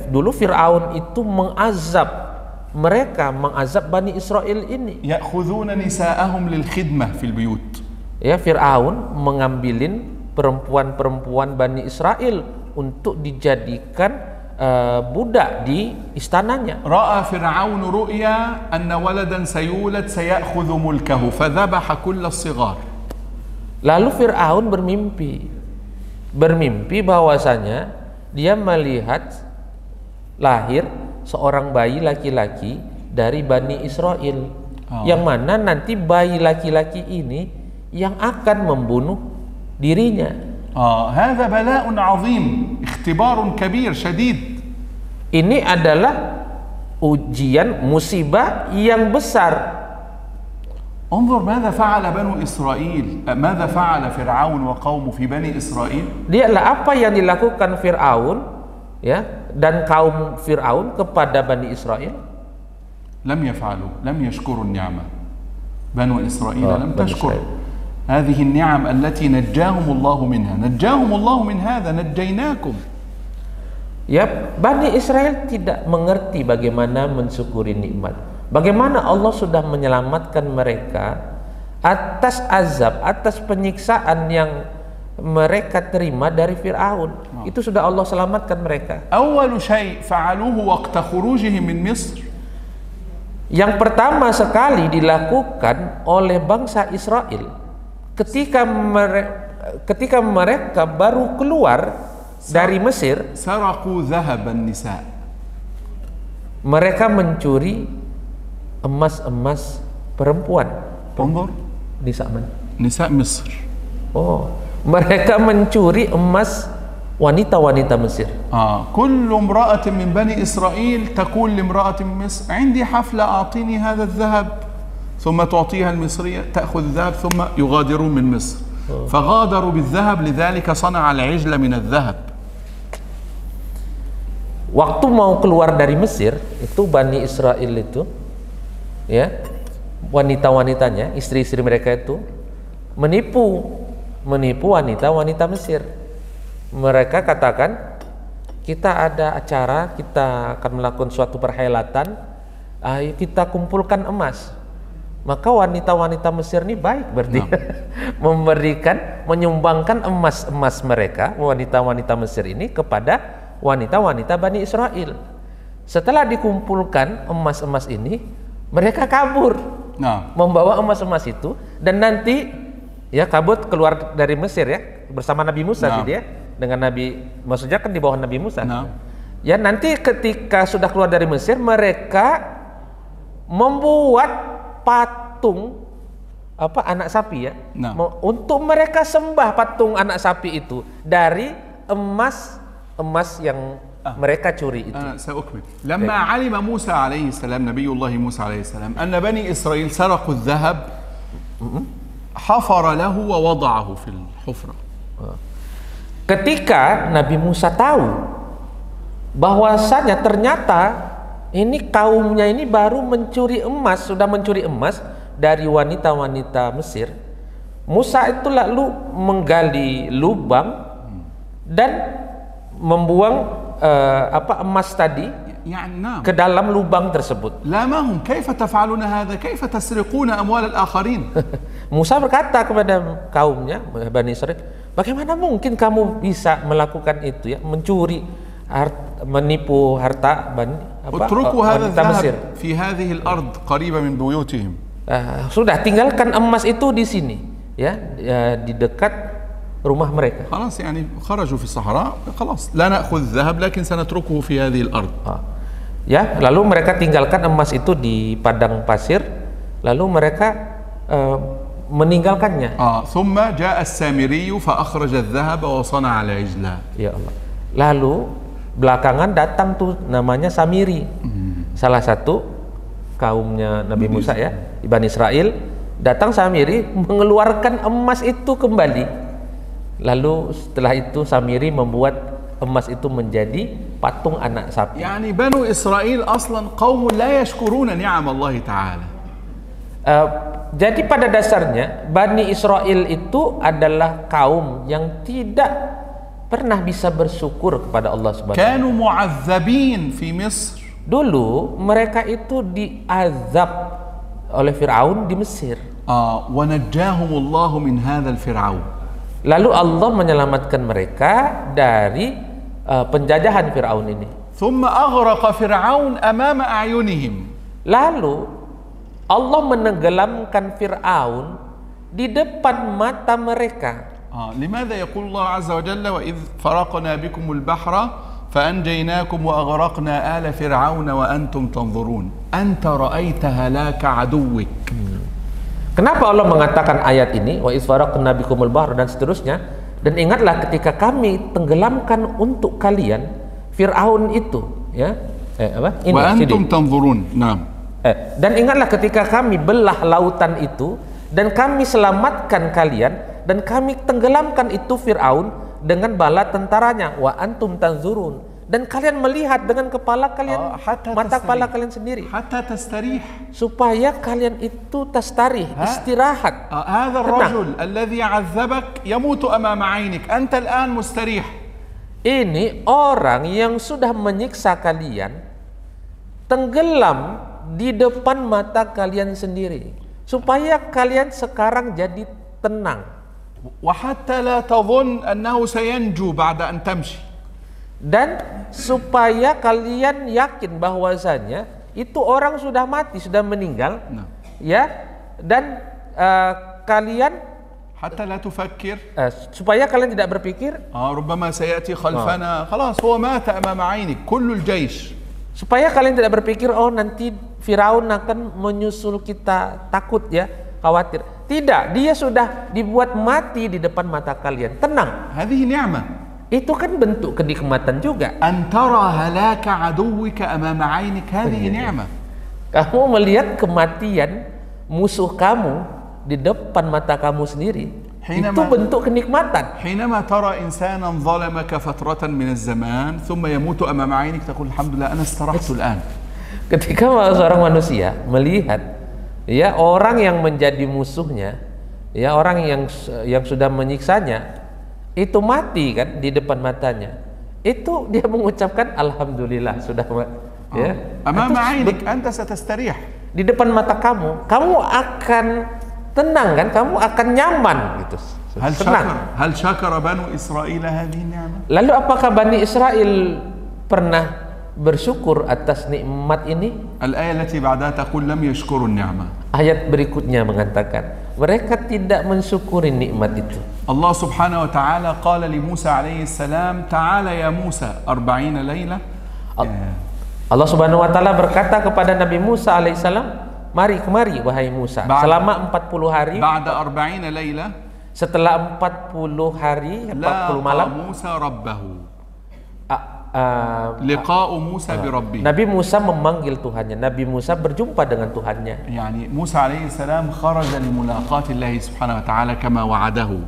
Dulu Firaun itu mengazab mereka, mengazab Bani Israel ini. Ya'khudhuna nisa'ahum lil khidmah fil buyut. Ya, Firaun mengambilin perempuan-perempuan Bani Israel untuk dijadikan budak di istananya. Ra'a Fir'aun ru'ya anna waladan sayulad sayakhudhu mulkahu fadhabaha kull as-sighar. Lalu Fir'aun bermimpi bahwasanya dia melihat lahir seorang bayi laki-laki dari Bani Israel, yang mana nanti bayi laki-laki ini yang akan membunuh dirinya. هذا بلاء عظيم اختبار كبير شديد. Ini adalah ujian, musibah yang besar. انظر ماذا فعل بنو إسرائيل، ماذا فعل فرعون وقومه في بني إسرائيل. Dialah apa yang dilakukan Firaun ya dan kaum Firaun kepada Bani Israel. لم يفعلوا، لم يشكروا النعمة. بنو إسرائيل لم تشكر هذه النعم التي نجاهم الله منها. نجاهم الله من هذا، نجيناكم. Ya, Bani Israel tidak mengerti bagaimana mensyukuri nikmat. Bagaimana Allah sudah menyelamatkan mereka atas azab, atas penyiksaan yang mereka terima dari Firaun. Itu sudah Allah selamatkan mereka. أول شيء فعلوه وقت خروجهم من مصر. Yang pertama sekali dilakukan oleh bangsa Israel ketika mereka baru keluar dari Mesir, سرقوا ذهب النساء. mereka mencuri emas-emas perempuan. انظر نساء مصر. Mereka mencuri emas wanita-wanita Mesir. كل امرأة من بني إسرائيل تقول لامرأة من مصر عندي حفلة أعطيني هذا الذهب، ثم تعطيها المصرية تأخذ الذهب ثم يغادرون من مصر. فغادروا بالذهب لذلك صنع العجل من الذهب. Waktu mau keluar dari Mesir itu Bani Israel itu ya, wanita-wanitanya, istri-istri mereka itu menipu wanita-wanita Mesir. Mereka katakan, kita ada acara, kita akan melakukan suatu perhelatan, ayo kita kumpulkan emas. Maka wanita-wanita Mesir ini baik berarti menyumbangkan emas-emas mereka, wanita-wanita Mesir ini kepada wanita-wanita Bani Israel. Setelah dikumpulkan emas-emas ini, mereka kabur membawa emas-emas itu, dan nanti ya kabur keluar dari Mesir ya bersama Nabi Musa dia dengan Nabi, maksudnya kan di bawah Nabi Musa. Ya, nanti ketika sudah keluar dari Mesir, mereka membuat patung anak sapi ya, untuk mereka sembah patung anak sapi itu dari emas yang mereka curi itu. سأكمل. لما علم موسى عليه السلام، نبي الله موسى عليه السلام، أن بني إسرائيل سرقوا الذهب حفر له ووضعه في الحفرة. Ketika Nabi Musa tahu bahwasanya ternyata ini kaumnya ini baru sudah mencuri emas dari wanita-wanita Mesir, Musa itu lalu menggali lubang dan membuang emas tadi ke dalam lubang tersebut. كيف تفعلون هذا؟ كيف تسرقون أموال الآخرين؟ Musa berkata kepada kaumnya Bani Israel, bagaimana mungkin kamu bisa melakukan itu ya, mencuri menipu harta wanita Mesir. في هذه الأرض قريبة من بيوتهم. Sudah tinggalkan emas itu di sini ya, di dekat rumah mereka. خلاص يعني خرجوا في الصحراء، خلاص لا نأخذ الذهب لكن سنتركه في هذه الأرض. Ya, lalu mereka tinggalkan emas itu di padang pasir, lalu mereka meninggalkannya. ثم جاء السامري فأخرج الذهب وصنع العجل. Ya Allah. Lalu belakangan datang tuh namanya Samiri, salah satu kaumnya Nabi Musa ya, Bani Israel. Datang Samiri mengeluarkan emas itu kembali. Lalu setelah itu Samiri membuat emas itu menjadi patung anak sapi. يعني بنو إسرائيل أصلا قوم لا يشكرون نعم الله تعالى. Jadi pada dasarnya Bani Israel itu adalah kaum yang tidak pernah bisa bersyukur kepada Allah Subhanahu wa taala. كانوا معذبين في مصر. Dulu mereka itu diazab oleh Firaun di Mesir. ونجاهم الله من هذا الفرعون. Lalu Allah menyelamatkan mereka dari penjajahan Firaun ini. ثم أغرق فرعون أمام أعينهم. Lalu Allah menenggelamkan Fir'aun di depan mata mereka. لماذا يقول الله عز وجل وإذ فرقنا بكم البحر فأنجيناكم وأغرقنا آل فرعون وأنتم تنظرون أنت رأيت هلاك عدوك. Kenapa Allah mengatakan ayat ini wa idz faraqna bikumul bahr dan seterusnya, dan ingatlah ketika kami tenggelamkan untuk kalian Fir'aun itu, ya. Ini wa antum tanzurun. Naam. Dan ingatlah ketika kami belah lautan itu dan kami selamatkan kalian dan kami tenggelamkan itu Fir'aun dengan bala tentaranya wa antum tanzurun, dan kalian melihat dengan kepala kalian, mata kepala kalian sendiri, supaya kalian itu tastarih, istirahat. هذا الرجل الذي عذبك يموت أمام عينك أنت الآن مستريح. Ini orang yang sudah menyiksa kalian tenggelam di depan mata kalian sendiri, supaya kalian sekarang jadi tenang. وحتى لا تظن أنه سينجو بعد أن تمشي. Dan supaya kalian yakin bahwasanya itu orang sudah mati, sudah meninggal, ya. Dan kalian حتى لا تفكر supaya kalian tidak berpikir ربما سيأتي خلفنا خلاص هو مات أمام عينك كل الجيش. Supaya kalian tidak berpikir nanti Firaun akan menyusul kita, takut ya, khawatir. Tidak, dia sudah dibuat mati di depan mata kalian. Tenang. هذه نعمة. Itu kan bentuk kenikmatan juga. أن ترى هلاك عدوك أمام عينك هذه نعمة. Kamu melihat kematian musuh kamu di depan mata kamu sendiri. Itu bentuk kenikmatan. حينما ترى إنسانا ظلمك فترة من الزمان ثم يموت أمام عينك تقول الحمد لله أنا استرحت الآن. Ketika seorang manusia melihat ya orang yang menjadi musuhnya, ya orang yang sudah menyiksanya itu mati kan di depan matanya, itu dia mengucapkan alhamdulillah sudah ya. أمام عينك أنت ستستريح. Di depan mata kamu akan tenang kan, kamu akan nyaman gitu. هل شكر بنو إسرائيل هذه النعمة؟ Lalu apakah Bani Israel pernah bersyukur atas nikmat ini? الآية التي بعدها تقول لم يشكروا النعمة. Ayat berikutnya mengatakan mereka tidak mensyukuri nikmat itu. Allah Subhanahu wa taala qala li Musa alaihi salam ta'ala ya Musa 40 ليلة. Allah Subhanahu wa taala berkata kepada Nabi Musa alaihi salam, kemari wahai Musa, selama 40 hari. Ba'da 40 ليلة. Setelah 40 hari, 40 malam. Musa rabbahu. Liqa'u Musa bi rabbih. Nabi Musa memanggil Tuhannya. Nabi Musa berjumpa dengan Tuhannya. Yani Musa alaihi salam kharaja li mulaqati Allah Subhanahu wa taala kama wa'adahu.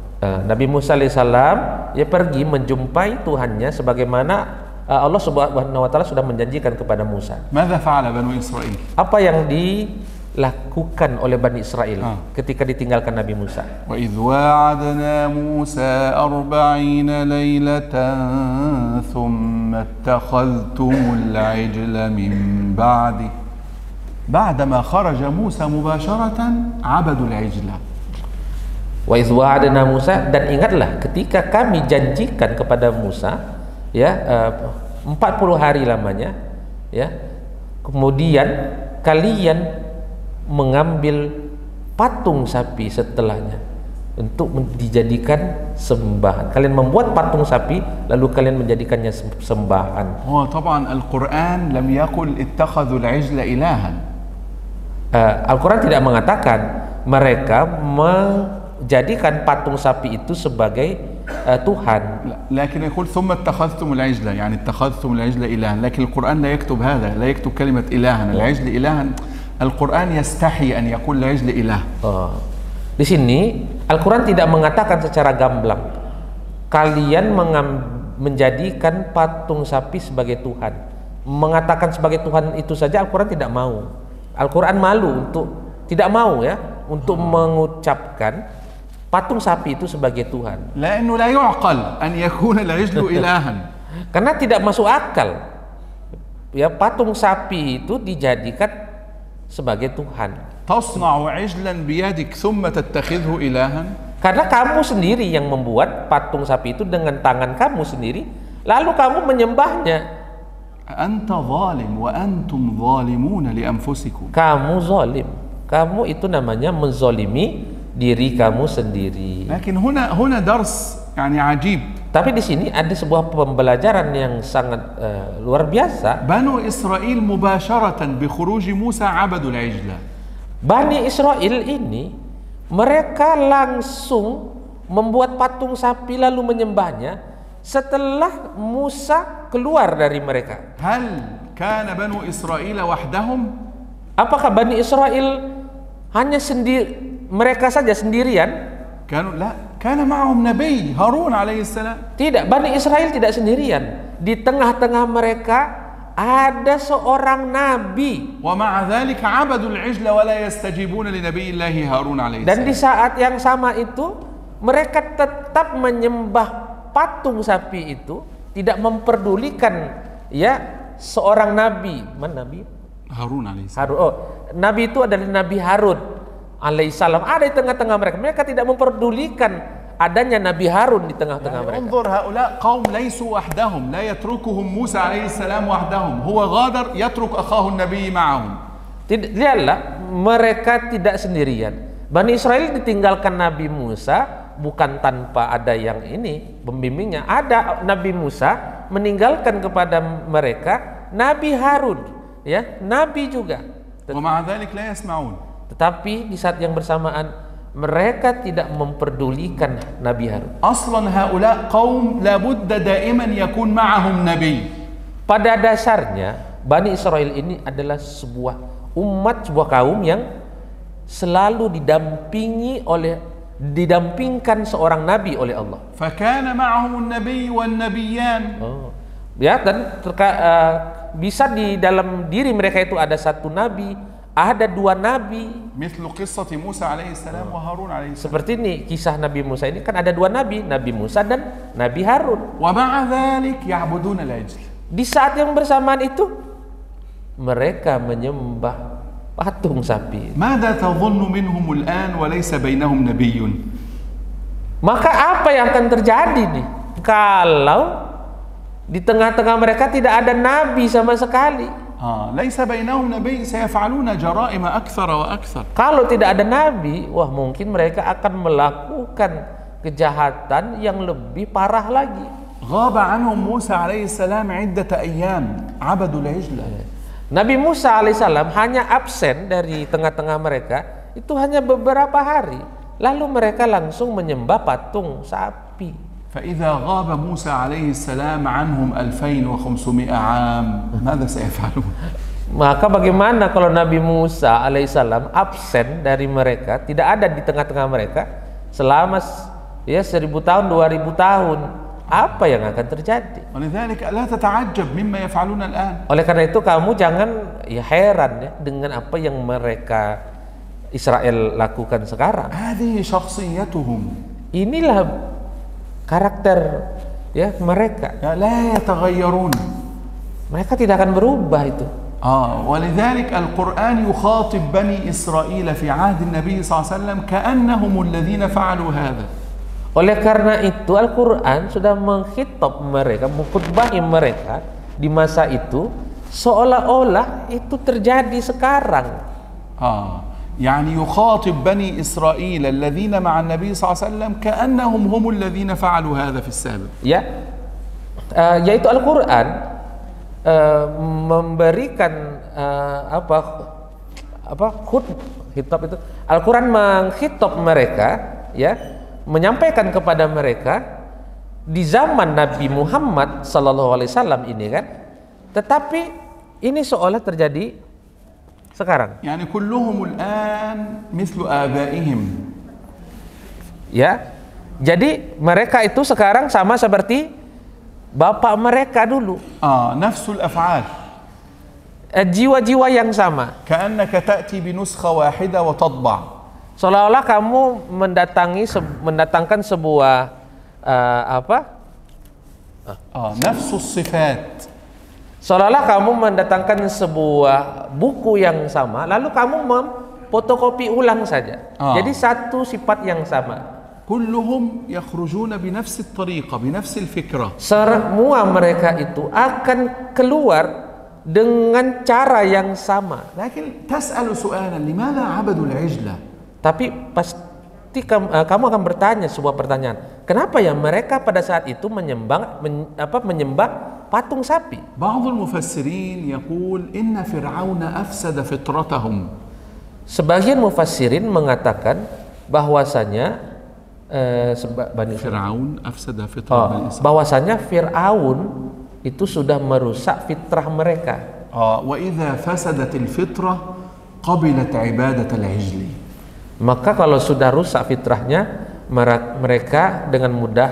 Nabi Musa alaihi salam dia pergi menjumpai Tuhannya sebagaimana Allah Subhanahu wa taala sudah menjanjikan kepada Musa. Madza fa'ala Banu Israil? Apa yang dilakukan oleh Bani Israel ketika ditinggalkan Nabi Musa? Wa idh wa'adna Musa 40 lailatan thumma ittakhadhtumul 'ijla min ba'di. Ba'dama kharaja Musa mubasharatan 'abadul 'ijla. Wa idh wa'adna Musa, dan ingatlah ketika kami janjikan kepada Musa ya 40 hari lamanya ya, kemudian kalian mengambil patung sapi setelahnya untuk dijadikan sembahan. Kalian membuat patung sapi lalu kalian menjadikannya sembahan. طبعا القرآن لم يقل اتخذوا العجل إلها. Al-Quran tidak mengatakan mereka menjadikan patung sapi itu sebagai Tuhan. لكن يقول ثم اتخذتم العجل، يعني اتخذتم العجل إلها، لكن القرآن لا يكتب هذا، لا يكتب كلمة إلها. العجل إلها، القرآن يستحي أن يقول العجل إله. Di sini Al-Quran tidak mengatakan secara gamblang kalian menjadikan patung sapi sebagai Tuhan. Mengatakan sebagai Tuhan itu saja Al-Quran tidak mau. Al-Quran malu untuk tidak mau ya untuk mengucapkan patung sapi itu sebagai Tuhan. لأنه لا يعقل أن يكون العجل إلها. Karena tidak masuk akal. Ya, patung sapi itu dijadikan sebagai Tuhan. تصنع عجلا بيدك ثم تتخذه إلها. Karena kamu sendiri yang membuat patung sapi itu dengan tangan kamu sendiri, lalu kamu menyembahnya. أنت ظالم وأنتم ظالمون لأنفسكم. Kamu zalim. Kamu itu namanya menzolimi diri kamu sendiri. لكن هنا درس يعني عجيب. Tapi di sini ada sebuah pembelajaran yang sangat luar biasa. بنو إسرائيل مباشرة بخروج موسى عبدوا العجلة. Bani Israel ini mereka langsung membuat patung sapi lalu menyembahnya setelah Musa keluar dari mereka. هل كان بنو إسرائيل وحدهم؟ Apakah Bani Israel hanya mereka saja sendirian? كان معهم نبي هارون عليه السلام. Tidak, Bani Israel tidak sendirian. Di tengah-tengah mereka ada seorang nabi. ومع ذلك عبدوا العجل ولا يستجيبون لنبي الله هارون عليه السلام. Dan di saat yang sama itu mereka tetap menyembah patung sapi itu, tidak memperdulikan ya seorang nabi. Mana nabi? Harun alaihissalam. Harun. Oh, nabi itu adalah Nabi Harun alaihissalam. Ada di tengah-tengah mereka. Mereka tidak memperdulikan adanya Nabi Harun di tengah-tengah mereka. انظر هؤلاء قوم ليسوا وحدهم لا يتركهم موسى عليه السلام وحدهم هو غادر يترك أخاه النبي معهم. Lihatlah, mereka tidak sendirian. Bani Israel ditinggalkan Nabi Musa bukan tanpa ada yang ini pembimbingnya. Ada Nabi Musa meninggalkan kepada mereka Nabi Harun, ya, nabi juga. ومع ذلك لا يسمعون. Tetapi di saat yang bersamaan mereka tidak memperdulikan Nabi Harun. أصلا هؤلاء قوم لابد دائما يكون معهم نبي. Pada dasarnya Bani Israel ini adalah sebuah umat, sebuah kaum yang selalu didampingkan seorang nabi oleh Allah. فكان معهم النبي والنبيان. Ya, dan bisa di dalam diri mereka itu ada satu nabi, ada dua nabi. مثل قصة موسى عليه السلام وهارون عليه السلام. Seperti ini kisah Nabi Musa ini kan ada dua nabi, Nabi Musa dan Nabi Harun. ومع ذلك يعبدون العجل. Di saat yang bersamaan itu mereka menyembah patung sapi. ماذا تظن منهم الآن وليس بينهم نبي؟ Maka apa yang akan terjadi nih kalau di tengah-tengah mereka tidak ada nabi sama sekali? ليس بينهم نبي سيفعلون جرائم أكثر وأكثر. Kalau tidak ada nabi, wah mungkin mereka akan melakukan kejahatan yang lebih parah lagi. غاب عنهم موسى عليه السلام عدة أيام عبدوا العجل. Nabi Musa alaihissalam hanya absen dari tengah-tengah mereka itu hanya beberapa hari, lalu mereka langsung menyembah patung sapi. فإذا غاب موسى عليه السلام عنهم 2500 عام ماذا سيفعلون؟ Maka bagaimana kalau Nabi Musa alaihissalam absen dari mereka, tidak ada di tengah-tengah mereka selama 1000 tahun, 2000 tahun, apa yang akan terjadi? ولذلك لا تتعجب مما يفعلون الآن. Oleh karena itu kamu jangan heran ya dengan apa yang mereka Israel lakukan sekarang. هذه شخصيتهم. Inilah karakter ya mereka. لا يتغيرون. Mereka tidak akan berubah itu. ولذلك القرآن يخاطب بني إسرائيل في عهد النبي صلى الله عليه وسلم كأنهم الذين فعلوا هذا. Oleh karena itu Al-Quran sudah mengkhitab mereka, mengkhutbahi mereka di masa itu seolah-olah itu terjadi sekarang. يعني يخاطب بني إسرائيل الذين مع النبي صلى الله عليه وسلم كأنهم هم الذين فعلوا هذا في السابق. Ya, yaitu Al-Quran memberikan khitab itu. Al-Quran mengkhitab mereka, ya, menyampaikan kepada mereka di zaman Nabi Muhammad SAW ini kan, tetapi ini seolah terjadi sekarang. يعني كلهم الآن مثل آبائهم. Ya, jadi mereka itu sekarang sama seperti bapak mereka dulu. نفس الأفعال. Jiwa-jiwa yang sama. كأنك تأتي بنسخة واحدة وتطبع. Seolah-olah kamu mendatangkan sebuah نفس الصفات. Seolah-olah kamu mendatangkan sebuah buku yang sama, lalu kamu memfotokopi ulang saja. Jadi satu sifat yang sama. كلهم يخرجون بنفس الطريقة بنفس الفكرة. Semua mereka itu akan keluar dengan cara yang sama. لكن تسأل سؤالا لماذا عبدوا العجلة؟ Tapi pasti kamu akan bertanya sebuah pertanyaan. Kenapa ya mereka pada saat itu menyembah patung sapi? بعض المفسرين يقول إن فرعون أفسد فطرتهم. Sebagian mufassirin mengatakan bahwasanya Fir'aun afsada fitrah Bani Israil. Bahwasanya Fir'aun itu sudah merusak fitrah mereka. Wa idza fasadatil fitrah qabilat ibadat al-ijli. Maka kalau sudah rusak fitrahnya, mereka dengan mudah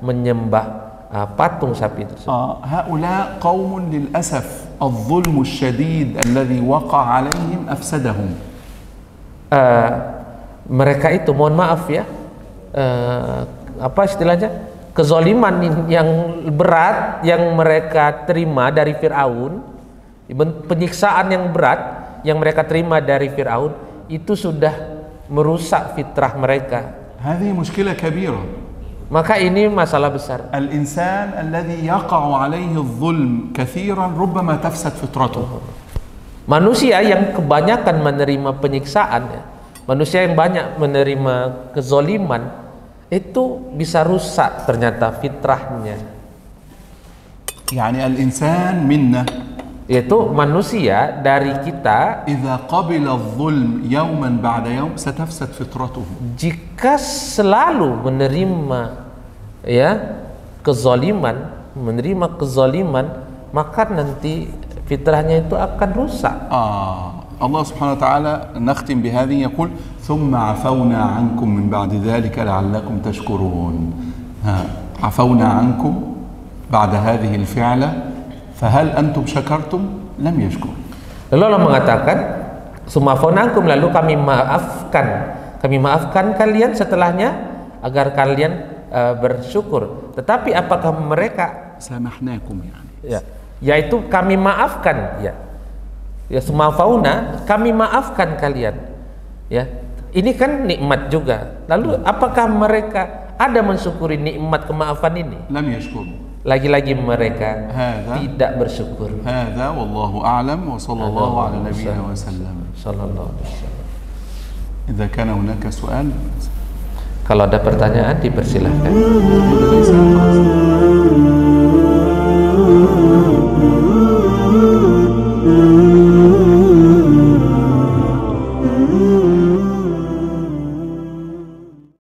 menyembah patung sapi tersebut. Haula qaumun lil asaf adh-dhulm asy-syadid alladhi waqa'a 'alaihim afsadahum. Mereka itu, mohon maaf ya, apa istilahnya, kezaliman yang berat yang mereka terima dari Fir'aun, penyiksaan yang berat yang mereka terima dari Fir'aun itu sudah merusak fitrah mereka. Hadhihi mushkilah kabira. Maka ini masalah besar. Al-insan alladhi yaqa'u 'alaihi adh-dhulm katsiran rubbama tafsad fitratuhu. Manusia yang kebanyakan menerima penyiksaan, manusia yang banyak menerima kezaliman, itu bisa rusak ternyata fitrahnya. Yani al-insan minna, yaitu manusia dari kita, idza qabila adh-dhulm yawman ba'da yawm satafsad fitratuhu. Jika selalu menerima menerima kezaliman, maka nanti fitrahnya itu akan rusak. Allah Subhanahu wa ta'ala nakhtim bihadhi yaqul thumma afawna ankum min ba'di dhalika la'allakum tashkurun. Afawna ankum ba'da hadhihi al-fi'la fahal antum syakartum lam yashkur. Lalu Allah mengatakan summa afawna ankum, lalu kami maafkan kalian setelahnya agar kalian bersyukur. Tetapi apakah mereka samahnakum yaitu kami maafkan summa fauna, kami maafkan kalian ini kan nikmat juga. Lalu apakah mereka ada mensyukuri nikmat kemaafan ini? Lam yashkur. Lagi-lagi mereka tidak bersyukur. Hadza wallahu a'lam wa sallallahu ala nabiyyina wa sallam. Sallallahu alaihi wasallam. Idza kana hunaka su'al, kalau ada pertanyaan dipersilahkan.